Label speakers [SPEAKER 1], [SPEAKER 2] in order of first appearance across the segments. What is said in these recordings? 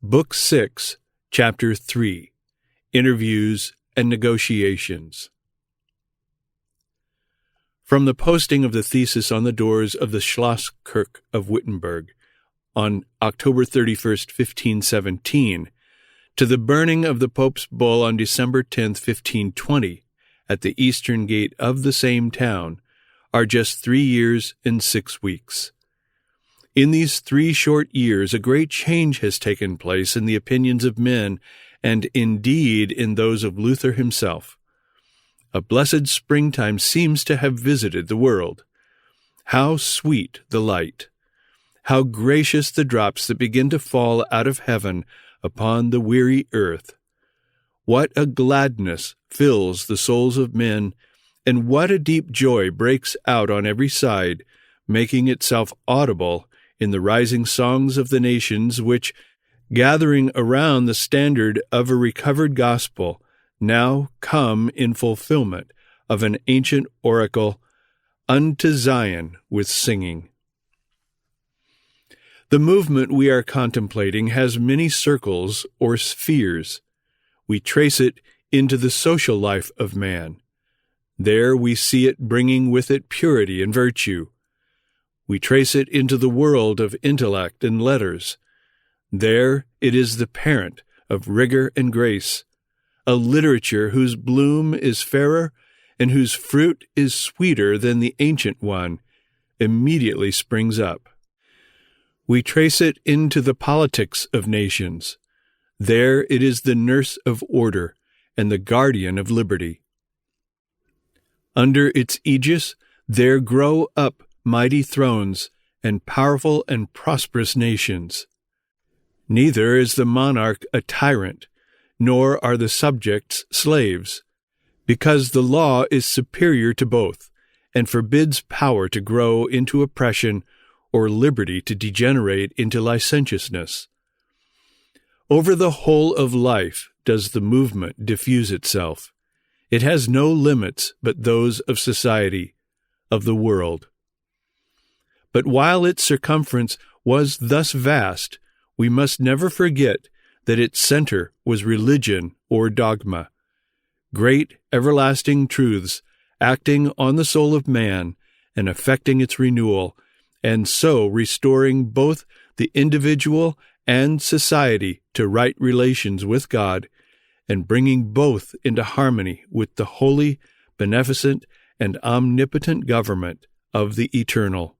[SPEAKER 1] Book 6, Chapter 3, Interviews and Negotiations. From the posting of the thesis on the doors of the Schlosskirche of Wittenberg on October 31st, 1517, to the burning of the Pope's bull on December 10th, 1520, at the eastern gate of the same town, are just 3 years and 6 weeks. In these 3 short years, a great change has taken place in the opinions of men, and indeed in those of Luther himself. A blessed springtime seems to have visited the world. How sweet the light! How gracious the drops that begin to fall out of heaven upon the weary earth! What a gladness fills the souls of men, and what a deep joy breaks out on every side, making itself audible in the rising songs of the nations which, gathering around the standard of a recovered gospel, now come in fulfillment of an ancient oracle, unto Zion with singing. The movement we are contemplating has many circles or spheres. We trace it into the social life of man. There we see it bringing with it purity and virtue. We trace it into the world of intellect and letters. There it is the parent of rigor and grace, a literature whose bloom is fairer and whose fruit is sweeter than the ancient one, immediately springs up. We trace it into the politics of nations. There it is the nurse of order and the guardian of liberty. Under its aegis there grow up mighty thrones and powerful and prosperous nations. Neither is the monarch a tyrant, nor are the subjects slaves, because the law is superior to both, and forbids power to grow into oppression or liberty to degenerate into licentiousness. Over the whole of life does the movement diffuse itself. It has no limits but those of society, of the world. But while its circumference was thus vast, we must never forget that its center was religion or dogma, great everlasting truths acting on the soul of man and affecting its renewal, and so restoring both the individual and society to right relations with God, and bringing both into harmony with the holy, beneficent, and omnipotent government of the Eternal.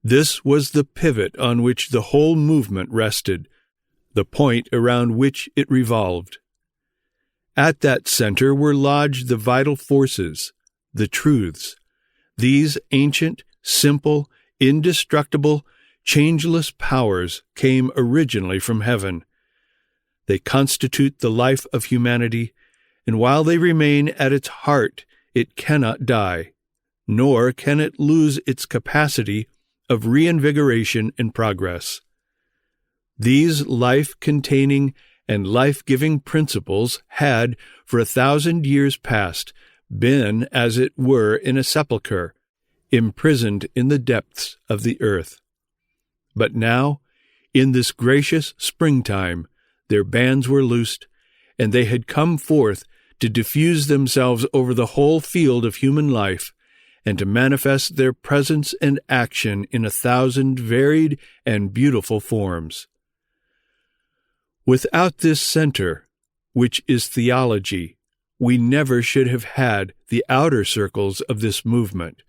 [SPEAKER 1] This was the pivot on which the whole movement rested, the point around which it revolved. At that center were lodged the vital forces, the truths. These ancient, simple, indestructible, changeless powers came originally from heaven. They constitute the life of humanity, and while they remain at its heart, it cannot die, nor can it lose its capacity of reinvigoration and progress. These life-containing and life-giving principles had, for 1,000 years past, been, as it were, in a sepulchre, imprisoned in the depths of the earth. But now, in this gracious springtime, their bands were loosed, and they had come forth to diffuse themselves over the whole field of human life, and to manifest their presence and action in 1,000 varied and beautiful forms. Without this center, which is theology, we never should have had the outer circles of this movement,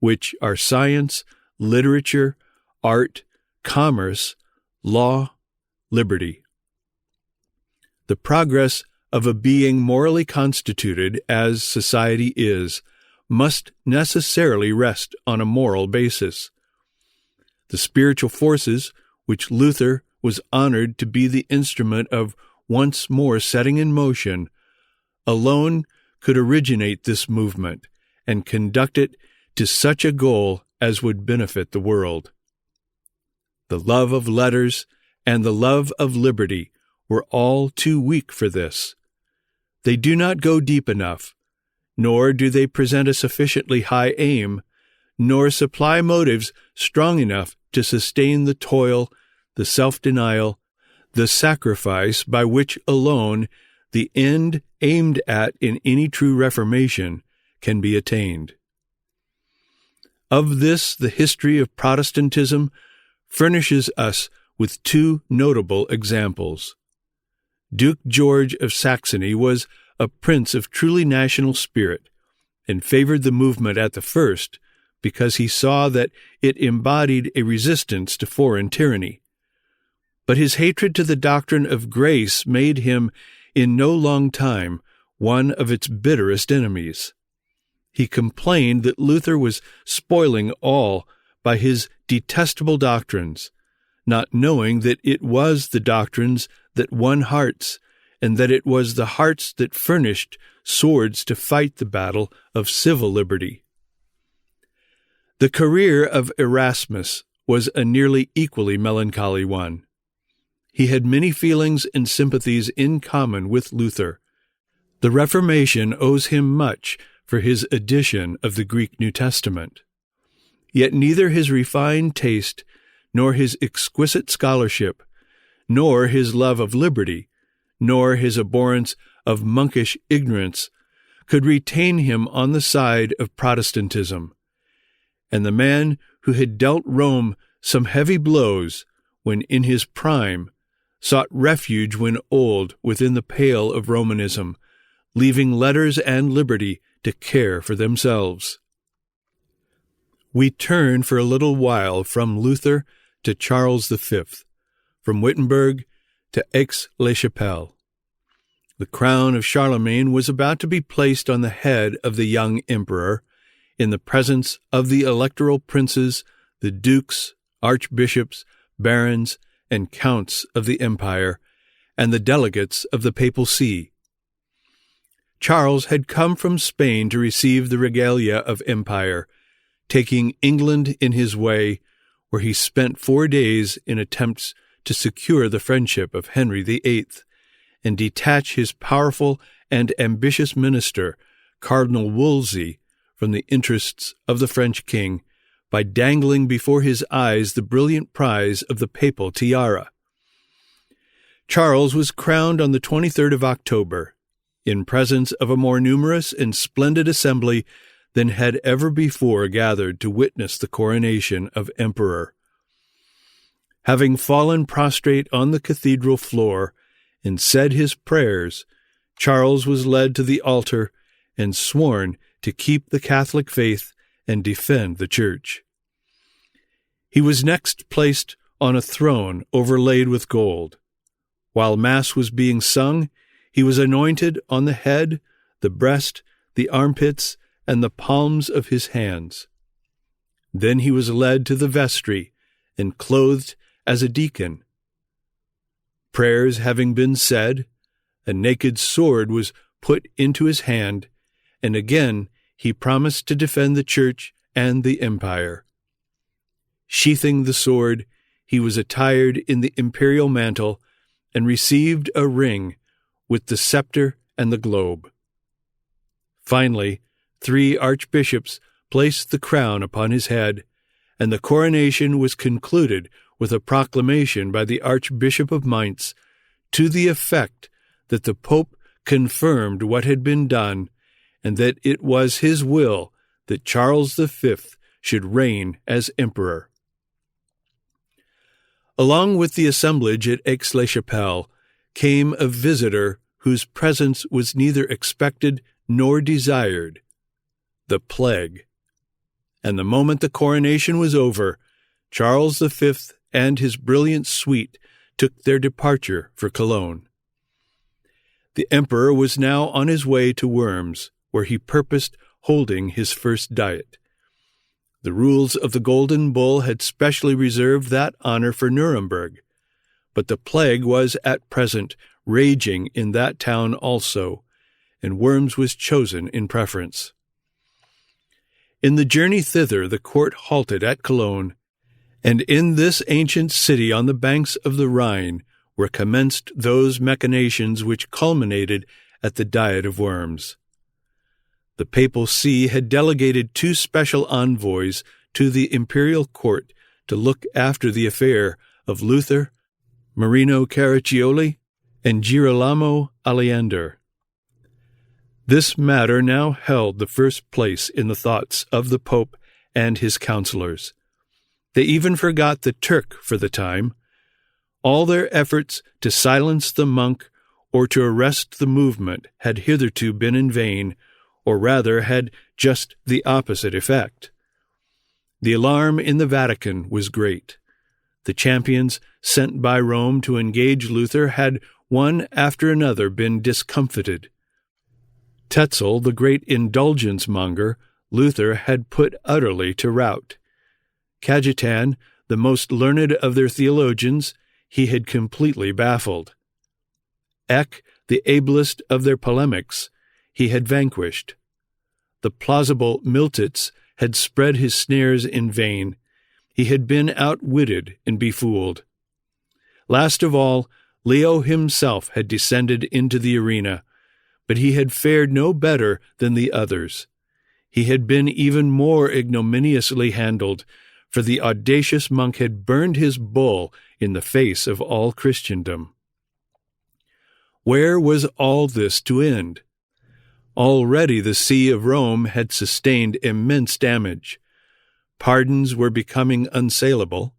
[SPEAKER 1] which are science, literature, art, commerce, law, liberty. The progress of a being morally constituted, as society is, must necessarily rest on a moral basis. The spiritual forces, which Luther was honored to be the instrument of once more setting in motion, alone could originate this movement and conduct it to such a goal as would benefit the world. The love of letters and the love of liberty were all too weak for this. They do not go deep enough, nor do they present a sufficiently high aim, nor supply motives strong enough to sustain the toil, the self-denial, the sacrifice by which alone the end aimed at in any true reformation can be attained. Of this, the history of Protestantism furnishes us with two notable examples. Duke George of Saxony was a prince of truly national spirit, and favored the movement at the first because he saw that it embodied a resistance to foreign tyranny. But his hatred to the doctrine of grace made him, in no long time, one of its bitterest enemies. He complained that Luther was spoiling all by his detestable doctrines, not knowing that it was the doctrines that won hearts, and that it was the hearts that furnished swords to fight the battle of civil liberty. The career of Erasmus was a nearly equally melancholy one. He had many feelings and sympathies in common with Luther. The Reformation owes him much for his edition of the Greek New Testament. Yet neither his refined taste, nor his exquisite scholarship, nor his love of liberty, nor his abhorrence of monkish ignorance could retain him on the side of Protestantism. And the man who had dealt Rome some heavy blows when in his prime sought refuge when old within the pale of Romanism, leaving letters and liberty to care for themselves. We turn for a little while from Luther to Charles V, from Wittenberg to Aix-la-Chapelle. The crown of Charlemagne was about to be placed on the head of the young emperor, in the presence of the electoral princes, the dukes, archbishops, barons, and counts of the empire, and the delegates of the papal see. Charles had come from Spain to receive the regalia of empire, taking England in his way, where he spent 4 days in attempts to secure the friendship of Henry VIII, and detach his powerful and ambitious minister, Cardinal Wolsey, from the interests of the French king by dangling before his eyes the brilliant prize of the papal tiara. Charles was crowned on the 23rd of October, in presence of a more numerous and splendid assembly than had ever before gathered to witness the coronation of emperor. Having fallen prostrate on the cathedral floor and said his prayers, Charles was led to the altar and sworn to keep the Catholic faith and defend the Church. He was next placed on a throne overlaid with gold. While Mass was being sung, he was anointed on the head, the breast, the armpits, and the palms of his hands. Then he was led to the vestry and clothed as a deacon. Prayers having been said, a naked sword was put into his hand, and again he promised to defend the Church and the empire. Sheathing the sword, he was attired in the imperial mantle and received a ring with the scepter and the globe. Finally, 3 archbishops placed the crown upon his head, and the coronation was concluded with a proclamation by the Archbishop of Mainz to the effect that the Pope confirmed what had been done, and that it was his will that Charles V should reign as emperor. Along with the assemblage at Aix-la-Chapelle came a visitor whose presence was neither expected nor desired, the plague. And the moment the coronation was over, Charles V and his brilliant suite took their departure for Cologne. The emperor was now on his way to Worms, where he purposed holding his first diet. The rules of the Golden Bull had specially reserved that honor for Nuremberg, but the plague was at present raging in that town also, and Worms was chosen in preference. In the journey thither the court halted at Cologne, and in this ancient city on the banks of the Rhine were commenced those machinations which culminated at the Diet of Worms. The Papal See had delegated 2 special envoys to the imperial court to look after the affair of Luther, Marino Caraccioli, and Girolamo Aleander. This matter now held the first place in the thoughts of the Pope and his counselors. They even forgot the Turk for the time. All their efforts to silence the monk or to arrest the movement had hitherto been in vain, or rather had just the opposite effect. The alarm in the Vatican was great. The champions sent by Rome to engage Luther had one after another been discomfited. Tetzel, the great indulgence-monger, Luther had put utterly to rout. Cajetan, the most learned of their theologians, he had completely baffled. Eck, the ablest of their polemics, he had vanquished. The plausible Miltitz had spread his snares in vain. He had been outwitted and befooled. Last of all, Leo himself had descended into the arena, but he had fared no better than the others. He had been even more ignominiously handled, for the audacious monk had burned his bull in the face of all Christendom. Where was all this to end? Already the See of Rome had sustained immense damage. Pardons were becoming unsaleable.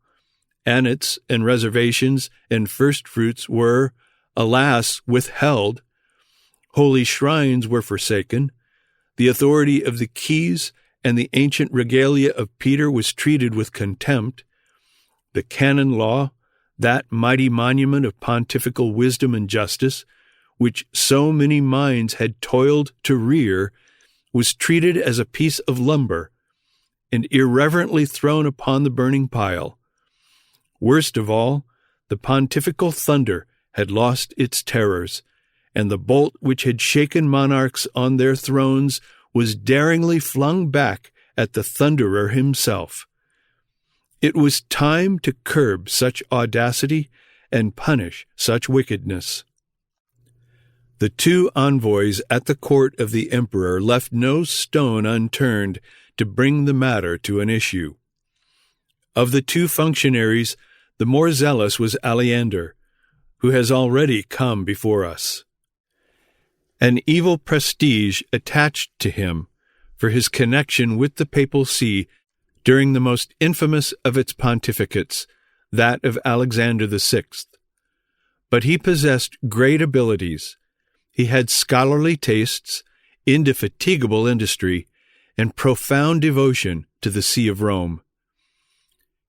[SPEAKER 1] Annats and reservations and first-fruits were, alas, withheld. Holy shrines were forsaken. The authority of the keys and the ancient regalia of Peter was treated with contempt. The canon law, that mighty monument of pontifical wisdom and justice, which so many minds had toiled to rear, was treated as a piece of lumber and irreverently thrown upon the burning pile. Worst of all, the pontifical thunder had lost its terrors, and the bolt which had shaken monarchs on their thrones was daringly flung back at the thunderer himself. It was time to curb such audacity and punish such wickedness. The two envoys at the court of the emperor left no stone unturned to bring the matter to an issue. Of the two functionaries, the more zealous was Aleander, who has already come before us. An evil prestige attached to him for his connection with the papal see during the most infamous of its pontificates, that of Alexander VI. But he possessed great abilities. He had scholarly tastes, indefatigable industry, and profound devotion to the See of Rome.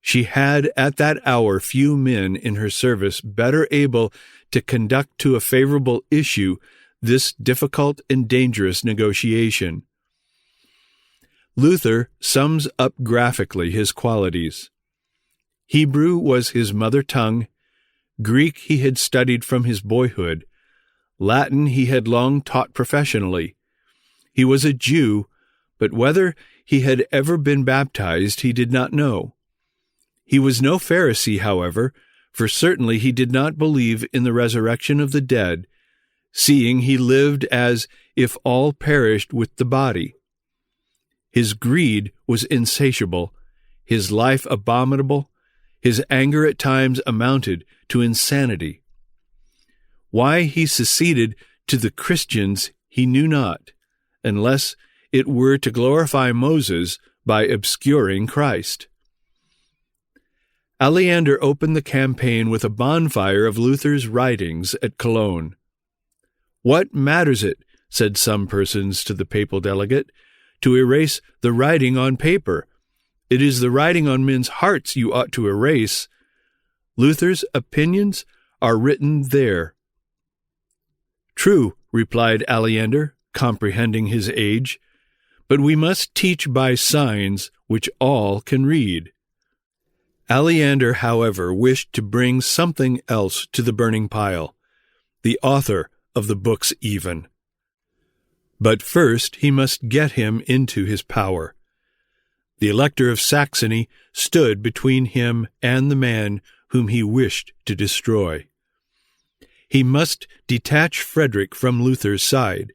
[SPEAKER 1] She had at that hour few men in her service better able to conduct to a favorable issue this difficult and dangerous negotiation. Luther sums up graphically his qualities. Hebrew was his mother tongue, Greek he had studied from his boyhood, Latin he had long taught professionally. He was a Jew, but whether he had ever been baptized he did not know. He was no Pharisee, however, for certainly he did not believe in the resurrection of the dead, seeing he lived as if all perished with the body. His greed was insatiable, his life abominable, his anger at times amounted to insanity. Why he seceded to the Christians he knew not, unless it were to glorify Moses by obscuring Christ. Aleander opened the campaign with a bonfire of Luther's writings at Cologne. "What matters it," said some persons to the papal delegate, "to erase the writing on paper? It is the writing on men's hearts you ought to erase. Luther's opinions are written there." "True," replied Aleander, comprehending his age, "but we must teach by signs which all can read." Aleander, however, wished to bring something else to the burning pile, the author of the books even. But first he must get him into his power. The Elector of Saxony stood between him and the man whom he wished to destroy. He must detach Frederick from Luther's side.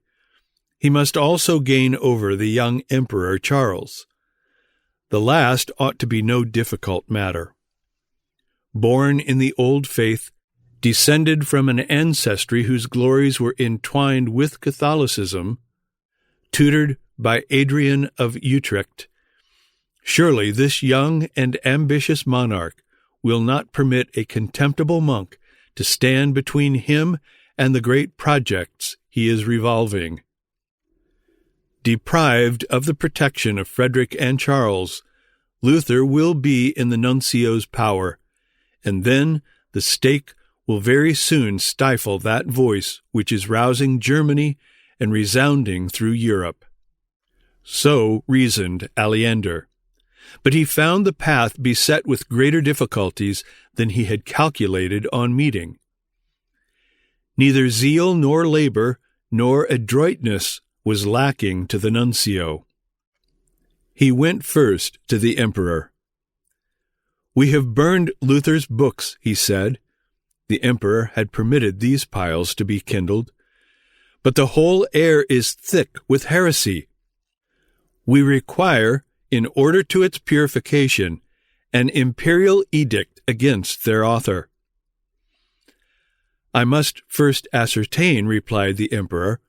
[SPEAKER 1] He must also gain over the young Emperor Charles. The last ought to be no difficult matter. Born in the old faith descended from an ancestry whose glories were entwined with Catholicism, tutored by Adrian of Utrecht, surely this young and ambitious monarch will not permit a contemptible monk to stand between him and the great projects he is revolving. Deprived of the protection of Frederick and Charles, Luther will be in the nuncio's power, and then the stake will very soon stifle that voice which is rousing Germany and resounding through Europe. So reasoned Aleander. But he found the path beset with greater difficulties than he had calculated on meeting. Neither zeal nor labor nor adroitness was lacking to the nuncio. He went first to the emperor. "We have burned Luther's books," he said. The emperor had permitted these piles to be kindled. "But the whole air is thick with heresy. We require, in order to its purification, an imperial edict against their author." "I must first ascertain," replied the emperor,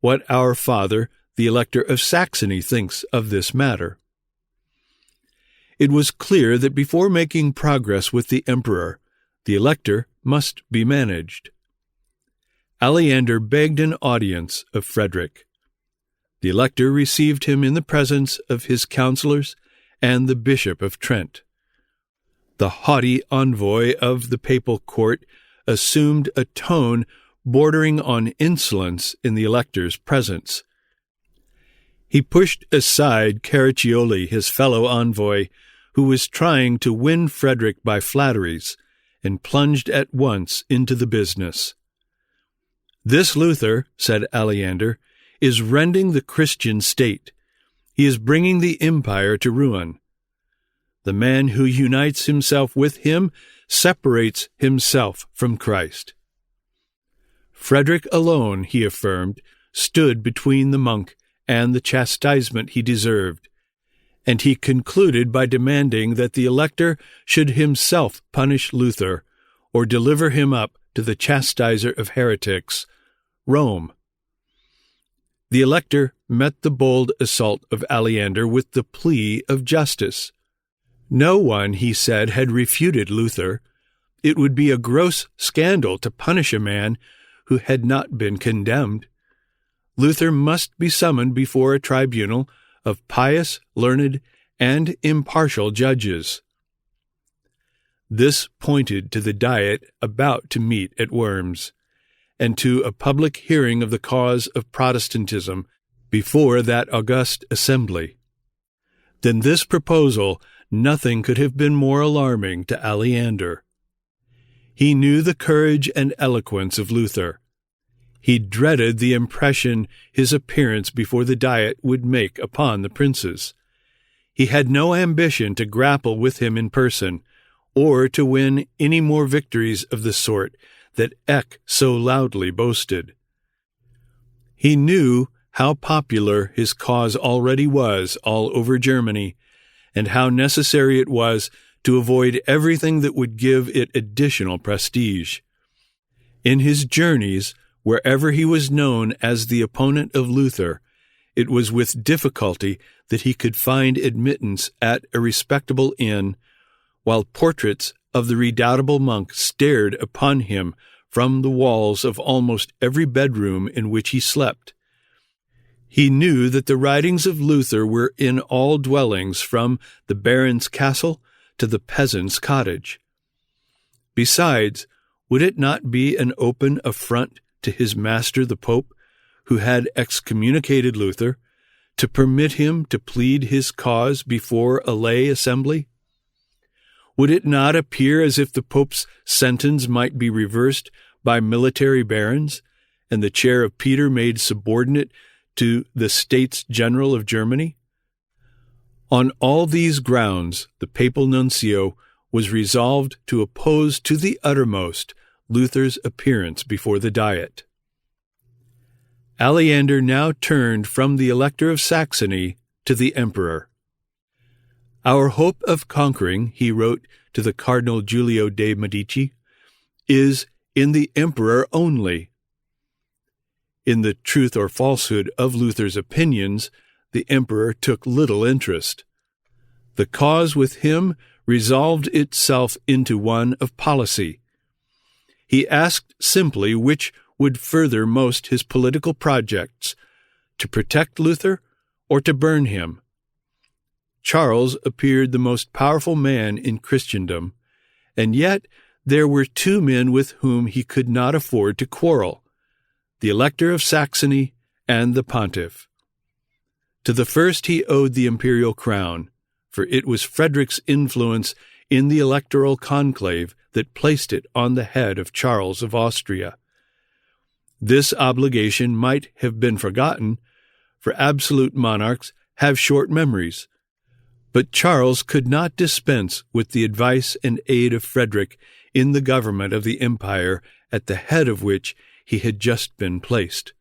[SPEAKER 1] "what our father, the Elector of Saxony, thinks of this matter." It was clear that before making progress with the emperor, the elector must be managed. Aleander begged an audience of Frederick. The elector received him in the presence of his counselors and the Bishop of Trent. The haughty envoy of the papal court assumed a tone bordering on insolence in the elector's presence. He pushed aside Caraccioli, his fellow envoy, who was trying to win Frederick by flatteries, and plunged at once into the business. "This Luther," said Aleander, "is rending the Christian state. He is bringing the empire to ruin. The man who unites himself with him separates himself from Christ." Frederick alone, he affirmed, stood between the monk and the chastisement he deserved, and he concluded by demanding that the elector should himself punish Luther, or deliver him up to the chastiser of heretics, Rome. The elector met the bold assault of Aleander with the plea of justice. No one, he said, had refuted Luther. It would be a gross scandal to punish a man who had not been condemned. Luther must be summoned before a tribunal of pious, learned, and impartial judges. This pointed to the Diet about to meet at Worms, and to a public hearing of the cause of Protestantism before that august assembly. Than this proposal, nothing could have been more alarming to Aleander. He knew the courage and eloquence of Luther. He dreaded the impression his appearance before the Diet would make upon the princes. He had no ambition to grapple with him in person, or to win any more victories of the sort that Eck so loudly boasted. He knew how popular his cause already was all over Germany, and how necessary it was to avoid everything that would give it additional prestige. In his journeys, wherever he was known as the opponent of Luther, it was with difficulty that he could find admittance at a respectable inn, while portraits of the redoubtable monk stared upon him from the walls of almost every bedroom in which he slept. He knew that the writings of Luther were in all dwellings, from the baron's castle to the peasant's cottage. Besides, would it not be an open affront to his master the Pope, who had excommunicated Luther, to permit him to plead his cause before a lay assembly? Would it not appear as if the Pope's sentence might be reversed by military barons, and the chair of Peter made subordinate to the States General of Germany? On all these grounds, the papal nuncio was resolved to oppose to the uttermost Luther's appearance before the Diet. Aleander now turned from the Elector of Saxony to the Emperor. "Our hope of conquering," he wrote to the Cardinal Giulio de' Medici, "is in the emperor only. In the truth or falsehood of Luther's opinions, the emperor took little interest. The cause with him resolved itself into one of policy. He asked simply which would further most his political projects, to protect Luther or to burn him. Charles appeared the most powerful man in Christendom, and yet there were two men with whom he could not afford to quarrel, the Elector of Saxony and the Pontiff. To the first he owed the imperial crown, for it was Frederick's influence in the electoral conclave that placed it on the head of Charles of Austria. This obligation might have been forgotten, for absolute monarchs have short memories. But Charles could not dispense with the advice and aid of Frederick in the government of the empire at the head of which he had just been placed.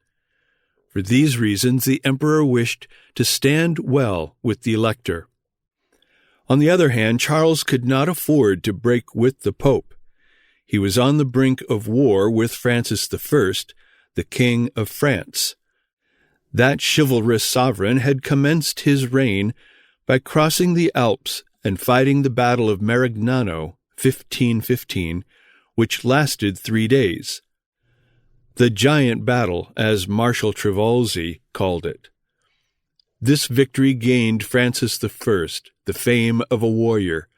[SPEAKER 1] For these reasons the emperor wished to stand well with the elector. On the other hand, Charles could not afford to break with the Pope. He was on the brink of war with Francis I, the King of France. That chivalrous sovereign had commenced his reign by crossing the Alps and fighting the Battle of Marignano, 1515, which lasted 3 days. The giant battle, as Marshal Trivulzio called it. This victory gained Francis I the fame of a warrior,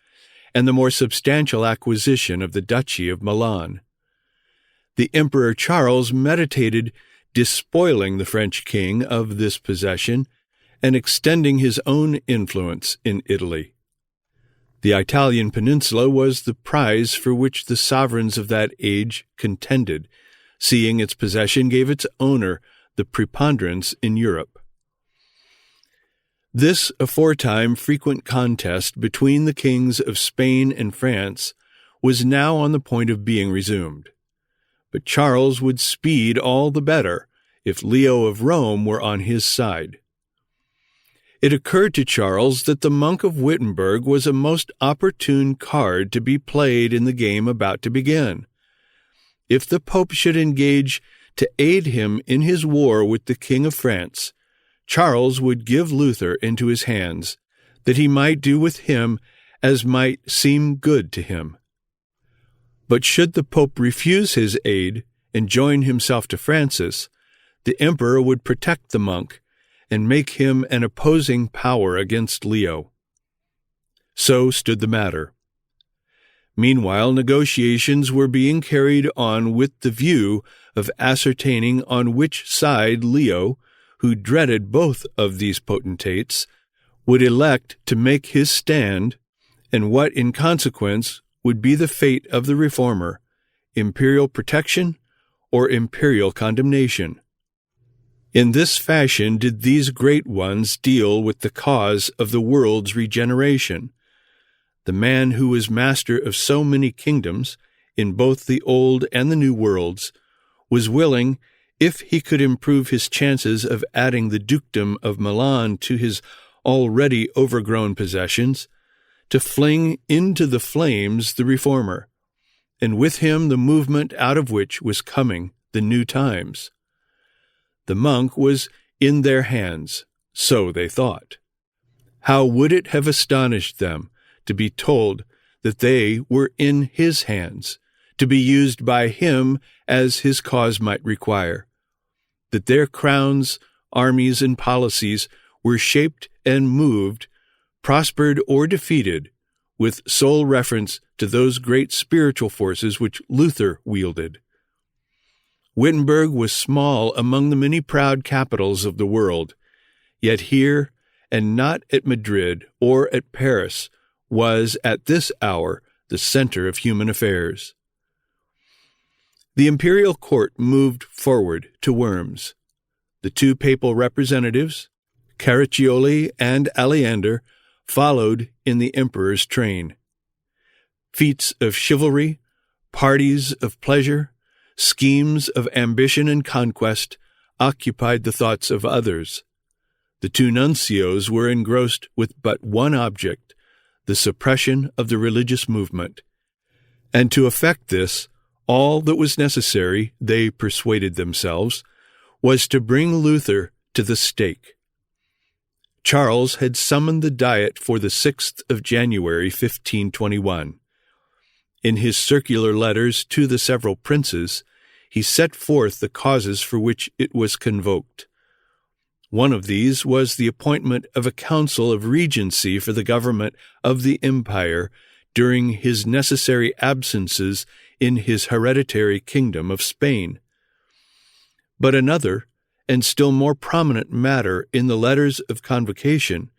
[SPEAKER 1] and the more substantial acquisition of the Duchy of Milan. The Emperor Charles meditated despoiling the French king of this possession and extending his own influence in Italy. The Italian peninsula was the prize for which the sovereigns of that age contended, seeing its possession gave its owner the preponderance in Europe. This aforetime frequent contest between the kings of Spain and France was now on the point of being resumed. But Charles would speed all the better if Leo of Rome were on his side. It occurred to Charles that the monk of Wittenberg was a most opportune card to be played in the game about to begin. If the Pope should engage to aid him in his war with the King of France, Charles would give Luther into his hands, that he might do with him as might seem good to him. But should the Pope refuse his aid and join himself to Francis, the emperor would protect the monk and make him an opposing power against Leo. So stood the matter. Meanwhile, negotiations were being carried on with the view of ascertaining on which side Leo, who dreaded both of these potentates, would elect to make his stand, and what in consequence would be the fate of the reformer, imperial protection or imperial condemnation. In this fashion did these great ones deal with the cause of the world's regeneration. The man who was master of so many kingdoms, in both the old and the new worlds, was willing, if he could improve his chances of adding the dukedom of Milan to his already overgrown possessions, to fling into the flames the reformer, and with him the movement out of which was coming the new times. The monk was in their hands, so they thought. How would it have astonished them to be told that they were in his hands, to be used by him as his cause might require, that their crowns, armies, and policies were shaped and moved, prospered or defeated, with sole reference to those great spiritual forces which Luther wielded. Wittenberg was small among the many proud capitals of the world, yet here, and not at Madrid or at Paris, was at this hour the center of human affairs. The imperial court moved forward to Worms. The two papal representatives, Caraccioli and Aleander, followed in the emperor's train. Feats of chivalry, parties of pleasure, schemes of ambition and conquest occupied the thoughts of others. The two nuncios were engrossed with but one object, the suppression of the religious movement, and to effect this, All that was necessary, they persuaded themselves, was to bring Luther to the stake. Charles had summoned the Diet for the 6th of January, 1521. In his circular letters to the several princes, he set forth the causes for which it was convoked. One of these was the appointment of a council of regency for the government of the empire during his necessary absences in his hereditary kingdom of Spain. But another, and still more prominent matter in the letters of convocation,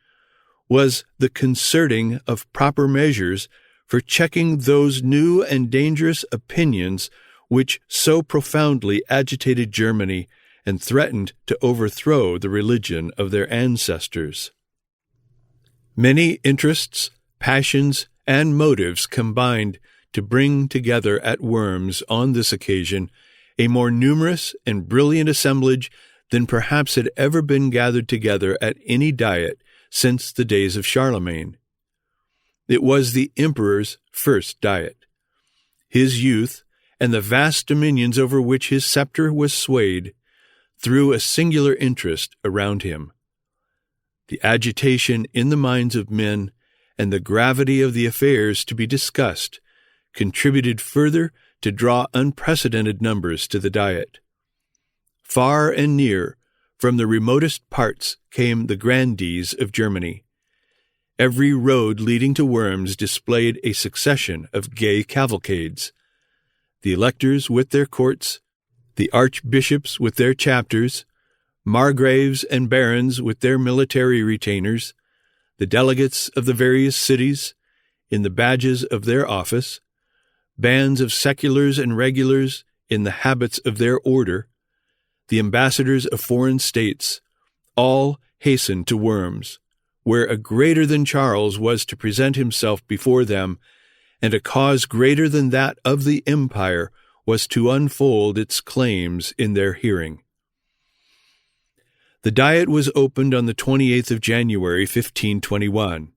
[SPEAKER 1] was the concerting of proper measures for checking those new and dangerous opinions which so profoundly agitated Germany and threatened to overthrow the religion of their ancestors. Many interests, passions, and motives combined to bring together at Worms on this occasion a more numerous and brilliant assemblage than perhaps had ever been gathered together at any diet since the days of Charlemagne. It was the emperor's first diet. His youth and the vast dominions over which his scepter was swayed threw a singular interest around him. The agitation in the minds of men and the gravity of the affairs to be discussed contributed further to draw unprecedented numbers to the diet. Far and near, from the remotest parts, came the grandees of Germany. Every road leading to Worms displayed a succession of gay cavalcades. The electors with their courts, the archbishops with their chapters, margraves and barons with their military retainers, the delegates of the various cities, in the badges of their office, bands of seculars and regulars in the habits of their order, the ambassadors of foreign states, all hastened to Worms, where a greater than Charles was to present himself before them, and a cause greater than that of the empire was to unfold its claims in their hearing. The diet was opened on the 28th of January, 1521.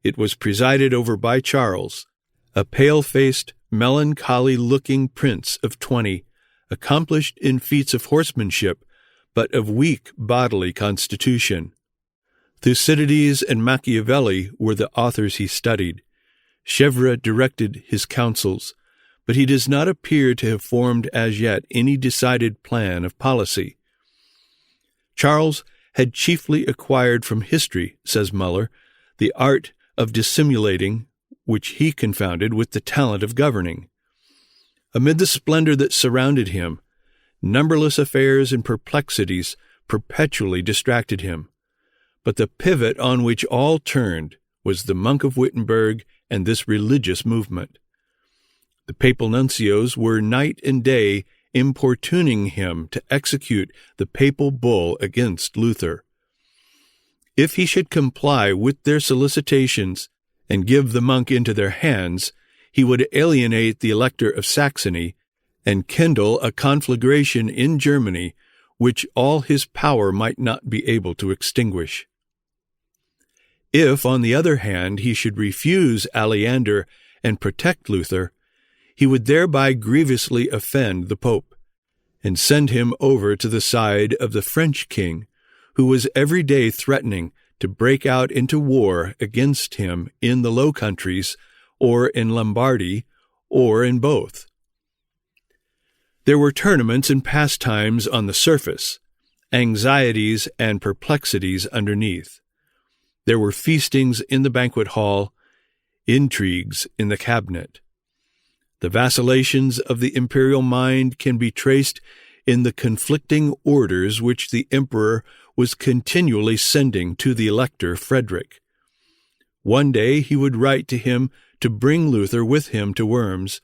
[SPEAKER 1] It was presided over by Charles, a pale-faced, melancholy-looking prince of 20, accomplished in feats of horsemanship, but of weak bodily constitution. Thucydides and Machiavelli were the authors he studied. Chevreul directed his counsels, but he does not appear to have formed as yet any decided plan of policy. Charles had chiefly acquired from history, says Muller, the art of dissimulating, which he confounded with the talent of governing. Amid the splendor that surrounded him, numberless affairs and perplexities perpetually distracted him. But the pivot on which all turned was the monk of Wittenberg and this religious movement. The papal nuncios were night and day importuning him to execute the papal bull against Luther. If he should comply with their solicitations and give the monk into their hands, he would alienate the Elector of Saxony and kindle a conflagration in Germany which all his power might not be able to extinguish. If, on the other hand, he should refuse Aleander and protect Luther, he would thereby grievously offend the Pope, and send him over to the side of the French king, who was every day threatening to break out into war against him in the Low Countries, or in Lombardy, or in both. There were tournaments and pastimes on the surface, anxieties and perplexities underneath. There were feastings in the banquet hall, intrigues in the cabinet. The vacillations of the imperial mind can be traced in the conflicting orders which the emperor was continually sending to the elector Frederick. One day he would write to him to bring Luther with him to Worms.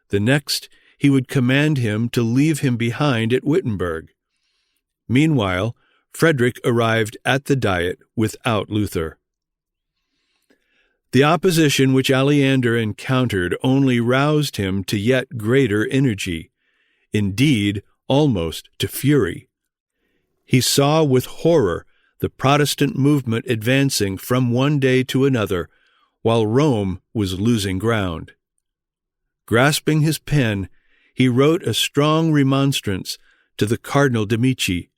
[SPEAKER 1] The next he would command him to leave him behind at Wittenberg. Meanwhile, Frederick arrived at the Diet without Luther. The opposition which Aleander encountered only roused him to yet greater energy, indeed, almost to fury. He saw with horror the Protestant movement advancing from one day to another, while Rome was losing ground. Grasping his pen, he wrote a strong remonstrance to the Cardinal de' Medici,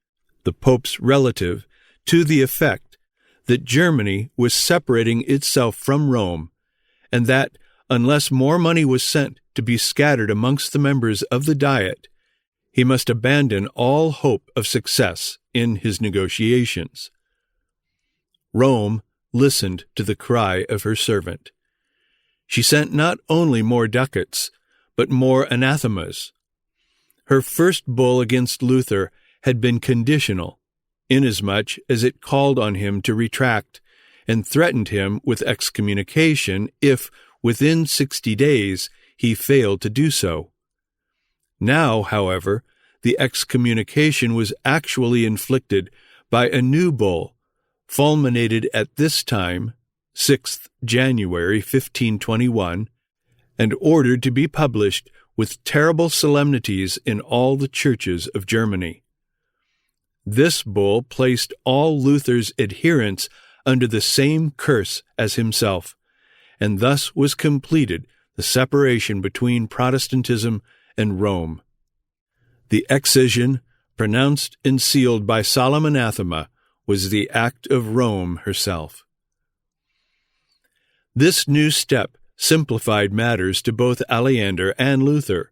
[SPEAKER 1] the Pope's relative, to the effect that Germany was separating itself from Rome, and that, unless more money was sent to be scattered amongst the members of the Diet, he must abandon all hope of success in his negotiations. Rome listened to the cry of her servant. She sent not only more ducats, but more anathemas. Her first bull against Luther had been conditional, inasmuch as it called on him to retract and threatened him with excommunication if, within 60 days, he failed to do so. Now, however, the excommunication was actually inflicted by a new bull, fulminated at this time, 6th January 1521, and ordered to be published with terrible solemnities in all the churches of Germany. This bull placed all Luther's adherents under the same curse as himself, and thus was completed the separation between Protestantism and Rome. The excision, pronounced and sealed by solemn anathema, was the act of Rome herself. This new step simplified matters to both Aleander and Luther,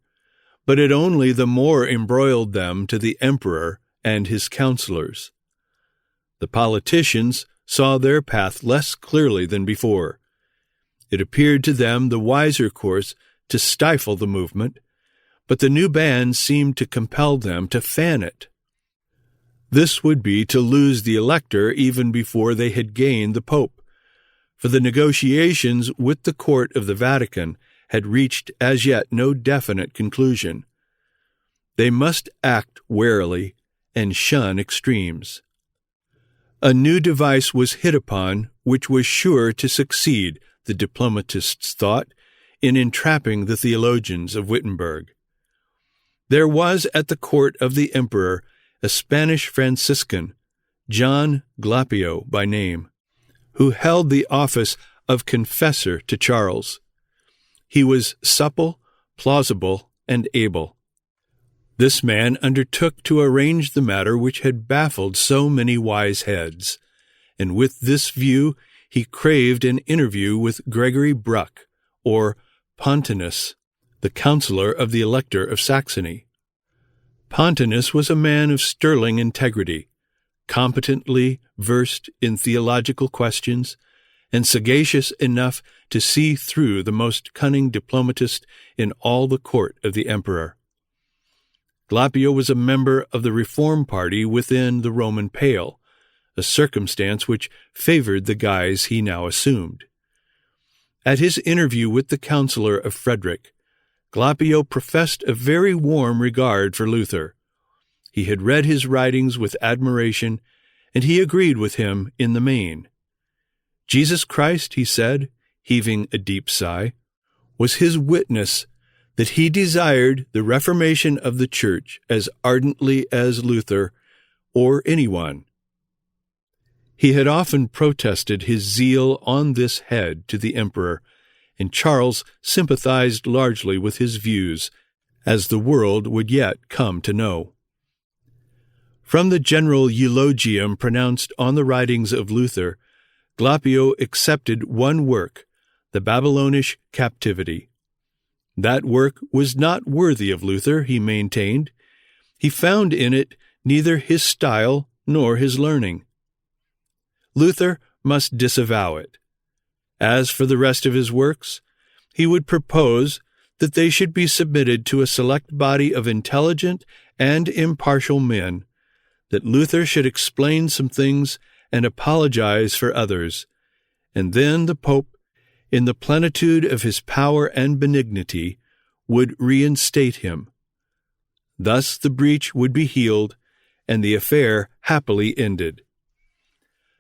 [SPEAKER 1] but it only the more embroiled them to the emperor and his counselors. The politicians saw their path less clearly than before. It appeared to them the wiser course to stifle the movement, but the new band seemed to compel them to fan it. This would be to lose the elector even before they had gained the Pope, for the negotiations with the court of the Vatican had reached as yet no definite conclusion. They must act warily and shun extremes. A new device was hit upon which was sure to succeed, the diplomatists thought, in entrapping the theologians of Wittenberg. There was at the court of the emperor a Spanish Franciscan, John Glapio by name, who held the office of confessor to Charles. He was supple, plausible, and able. This man undertook to arrange the matter which had baffled so many wise heads, and with this view he craved an interview with Gregory Bruck, or Pontanus, the counselor of the Elector of Saxony. Pontanus was a man of sterling integrity, competently versed in theological questions, and sagacious enough to see through the most cunning diplomatist in all the court of the emperor. Glapio was a member of the Reform party within the Roman Pale, a circumstance which favored the guise he now assumed. At his interview with the counselor of Frederick, Glapio professed a very warm regard for Luther. He had read his writings with admiration, and he agreed with him in the main. Jesus Christ, he said, heaving a deep sigh, was his witness that he desired the reformation of the Church as ardently as Luther or anyone. He had often protested his zeal on this head to the emperor, and Charles sympathized largely with his views, as the world would yet come to know. From the general eulogium pronounced on the writings of Luther, Glapio accepted one work, the Babylonish Captivity. That work was not worthy of Luther, he maintained. He found in it neither his style nor his learning. Luther must disavow it. As for the rest of his works, he would propose that they should be submitted to a select body of intelligent and impartial men, that Luther should explain some things and apologize for others, and then the Pope, in the plenitude of his power and benignity, would reinstate him. Thus the breach would be healed, and the affair happily ended.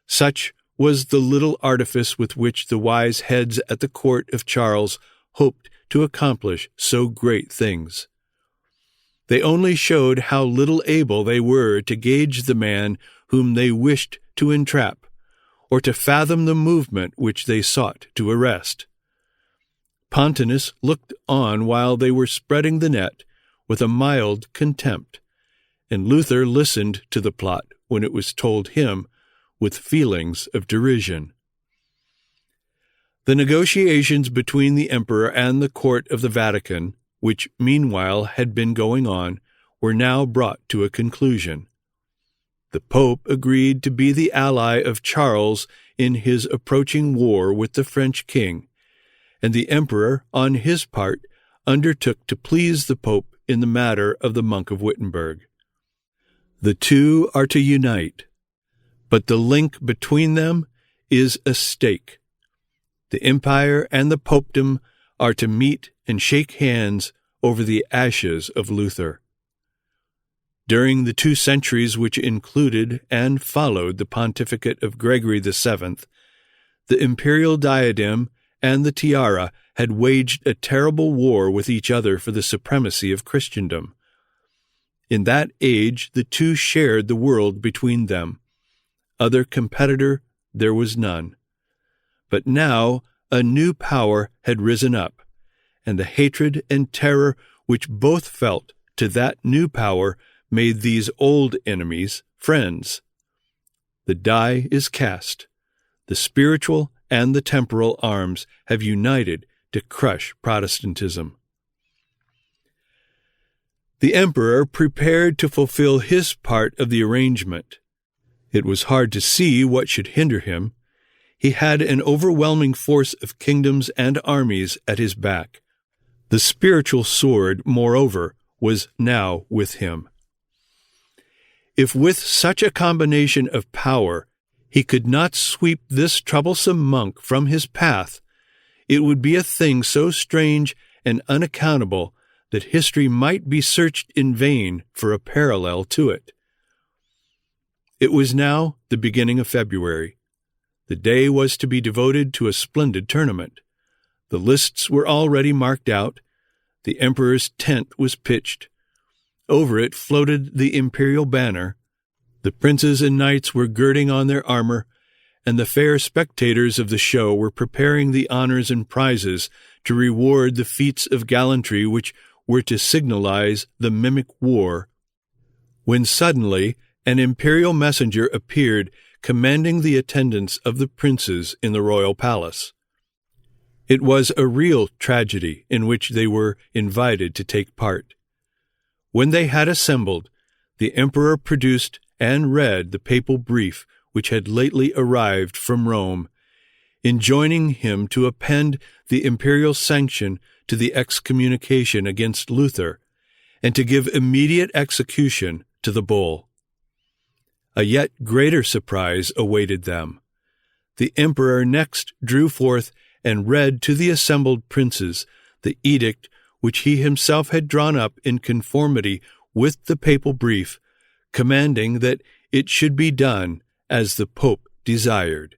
[SPEAKER 1] Such was the little artifice with which the wise heads at the court of Charles hoped to accomplish so great things. They only showed how little able they were to gauge the man whom they wished to entrap, or to fathom the movement which they sought to arrest. Pontanus looked on while they were spreading the net, with a mild contempt, and Luther listened to the plot when it was told him with feelings of derision. The negotiations between the emperor and the court of the Vatican, which meanwhile had been going on, were now brought to a conclusion. The Pope agreed to be the ally of Charles in his approaching war with the French king, and the emperor, on his part, undertook to please the Pope in the matter of the monk of Wittenberg. The two are to unite, but the link between them is a stake. The empire and the popedom are to meet and shake hands over the ashes of Luther. During the 2 centuries which included and followed the pontificate of Gregory VII, the imperial diadem and the tiara had waged a terrible war with each other for the supremacy of Christendom. In that age, the two shared the world between them. Other competitor there was none. But now a new power had risen up, and the hatred and terror which both felt to that new power made these old enemies friends. The die is cast. The spiritual and the temporal arms have united to crush Protestantism. The emperor prepared to fulfill his part of the arrangement. It was hard to see what should hinder him. He had an overwhelming force of kingdoms and armies at his back. The spiritual sword, moreover, was now with him. If with such a combination of power he could not sweep this troublesome monk from his path, it would be a thing so strange and unaccountable that history might be searched in vain for a parallel to it. It was now the beginning of February. The day was to be devoted to a splendid tournament. The lists were already marked out. The emperor's tent was pitched. Over it floated the imperial banner. The princes and knights were girding on their armor, and the fair spectators of the show were preparing the honors and prizes to reward the feats of gallantry which were to signalize the mimic war, when suddenly an imperial messenger appeared commanding the attendance of the princes in the royal palace. It was a real tragedy in which they were invited to take part. When they had assembled, the emperor produced and read the papal brief which had lately arrived from Rome, enjoining him to append the imperial sanction to the excommunication against Luther, and to give immediate execution to the bull. A yet greater surprise awaited them. The emperor next drew forth and read to the assembled princes the edict which he himself had drawn up in conformity with the papal brief, commanding that it should be done as the Pope desired.